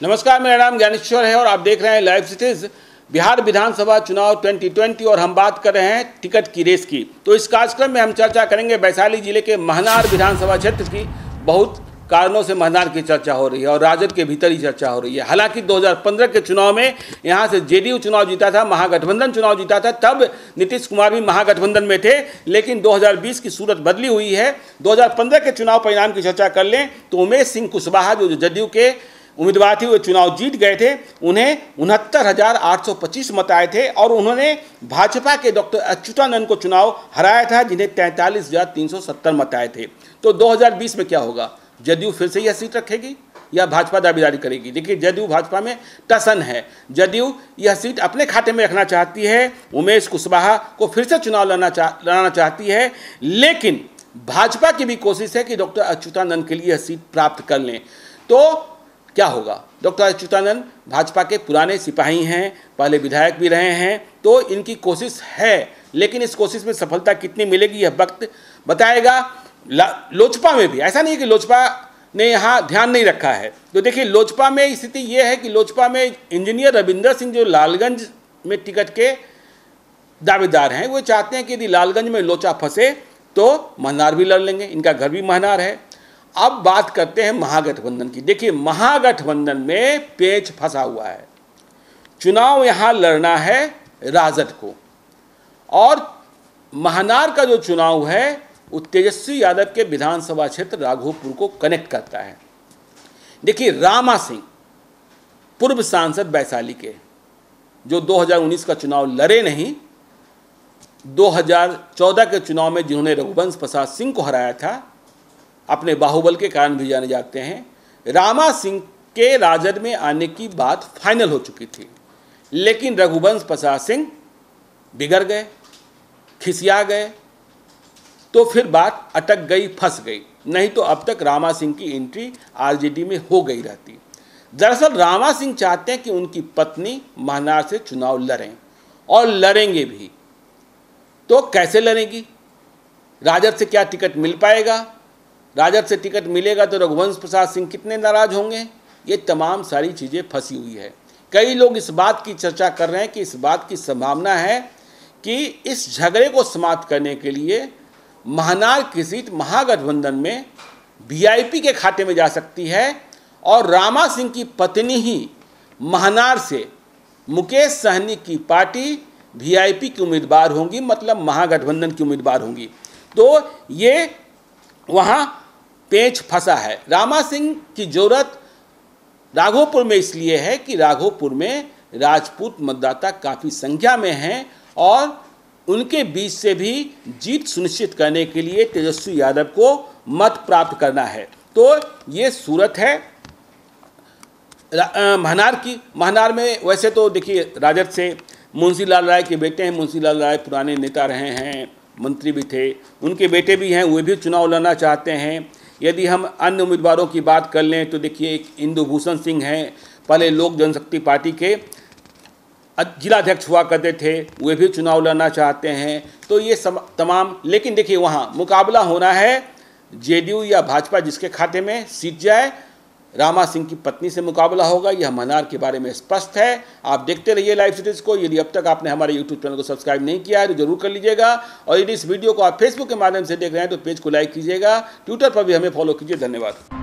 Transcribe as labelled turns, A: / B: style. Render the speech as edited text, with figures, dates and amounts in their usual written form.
A: नमस्कार, मेरा नाम ज्ञानेश्वर है और आप देख रहे हैं लाइव सिटीज बिहार विधानसभा चुनाव 2020 और हम बात कर रहे हैं टिकट की रेस की। तो इस कार्यक्रम में हम चर्चा करेंगे वैशाली जिले के महनार विधानसभा क्षेत्र की। बहुत कारणों से महनार की चर्चा हो रही है और राजद के भीतर ही चर्चा हो रही है। हालांकि 2015 के चुनाव में यहाँ से जेडीयू चुनाव जीता था, महागठबंधन चुनाव जीता था, तब नीतीश कुमार भी महागठबंधन में थे। लेकिन 2020 की सूरत बदली हुई है। 2015 के चुनाव परिणाम की चर्चा कर लें तो उमेश सिंह कुशवाहा जो जदयू के उम्मीदवार थे वो चुनाव जीत गए थे। उन्हें 69,825 मत आए थे और उन्होंने भाजपा के डॉक्टर अच्युतानंद को चुनाव हराया था, जिन्हें 43,370 मत आए थे। तो 2020 में क्या होगा? जदयू फिर से यह सीट रखेगी या भाजपा दावेदारी करेगी? देखिए, जदयू भाजपा में टसन है। जदयू यह सीट अपने खाते में रखना चाहती है, उमेश कुशवाहा को फिर से चुनाव लड़ाना चाहती है। लेकिन भाजपा की भी कोशिश है कि डॉक्टर अच्युतानंद के लिए यह सीट प्राप्त कर लें। तो क्या होगा? डॉक्टर अच्युतानंद भाजपा के पुराने सिपाही हैं, पहले विधायक भी रहे हैं, तो इनकी कोशिश है। लेकिन इस कोशिश में सफलता कितनी मिलेगी यह वक्त बताएगा। लोजपा में भी ऐसा नहीं कि लोजपा ने यहाँ ध्यान नहीं रखा है। तो देखिए, लोजपा में स्थिति ये है कि लोजपा में इंजीनियर रविंदर सिंह जो लालगंज में टिकट के दावेदार हैं, वो चाहते हैं कि यदि लालगंज में लोचा फंसे तो महनार भी लड़ लेंगे। इनका घर भी महनार है। अब बात करते हैं महागठबंधन की। देखिए, महागठबंधन में पेच फंसा हुआ है। चुनाव यहाँ लड़ना है राजद को और महनार का जो चुनाव है वो तेजस्वी यादव के विधानसभा क्षेत्र राघोपुर को कनेक्ट करता है। देखिए, रामा सिंह पूर्व सांसद वैशाली के, जो 2019 का चुनाव लड़े नहीं, 2014 के चुनाव में जिन्होंने रघुवंश प्रसाद सिंह को हराया था, अपने बाहुबल के कारण भी जाने जाते हैं। रामा सिंह के राजद में आने की बात फाइनल हो चुकी थी, लेकिन रघुवंश प्रसाद सिंह बिगड़ गए, खिसिया गए, तो फिर बात अटक गई, फंस गई। नहीं तो अब तक रामा सिंह की एंट्री आरजेडी में हो गई रहती। दरअसल रामा सिंह चाहते हैं कि उनकी पत्नी महनार से चुनाव लड़ें और लड़ेंगे भी। तो कैसे लड़ेंगी? राजद से क्या टिकट मिल पाएगा? राजद से टिकट मिलेगा तो रघुवंश प्रसाद सिंह कितने नाराज होंगे? ये तमाम सारी चीज़ें फंसी हुई है। कई लोग इस बात की चर्चा कर रहे हैं कि इस बात की संभावना है कि इस झगड़े को समाप्त करने के लिए महनार की सीट महागठबंधन में वीआईपी के खाते में जा सकती है और रामा सिंह की पत्नी ही महनार से मुकेश सहनी की पार्टी वीआईपी की उम्मीदवार होंगी, मतलब महागठबंधन की उम्मीदवार होंगी। तो ये वहाँ पेच फंसा है। रामा सिंह की जरूरत राघोपुर में इसलिए है कि राघोपुर में राजपूत मतदाता काफ़ी संख्या में हैं और उनके बीच से भी जीत सुनिश्चित करने के लिए तेजस्वी यादव को मत प्राप्त करना है। तो ये सूरत है महनार की। महनार में वैसे तो देखिए, राजद से मुंशी लाल राय के बेटे हैं। मुंशी लाल राय पुराने नेता रहे हैं, मंत्री भी थे, उनके बेटे भी हैं, वे भी चुनाव लड़ना चाहते हैं। यदि हम अन्य उम्मीदवारों की बात कर लें तो देखिए, एक इंदुभूषण सिंह हैं, पहले लोक जनशक्ति पार्टी के जिलाध्यक्ष हुआ करते थे, वे भी चुनाव लड़ना चाहते हैं। तो ये तमाम, लेकिन देखिए, वहाँ मुकाबला होना है जेडीयू या भाजपा जिसके खाते में सीट जाए। रामा सिंह की पत्नी से मुकाबला होगा, यह महनार के बारे में स्पष्ट है। आप देखते रहिए लाइव सिटीज को। यदि अब तक आपने हमारे यूट्यूब चैनल को सब्सक्राइब नहीं किया है तो जरूर कर लीजिएगा और यदि इस वीडियो को आप फेसबुक के माध्यम से देख रहे हैं तो पेज को लाइक कीजिएगा। ट्विटर पर भी हमें फॉलो कीजिए। धन्यवाद।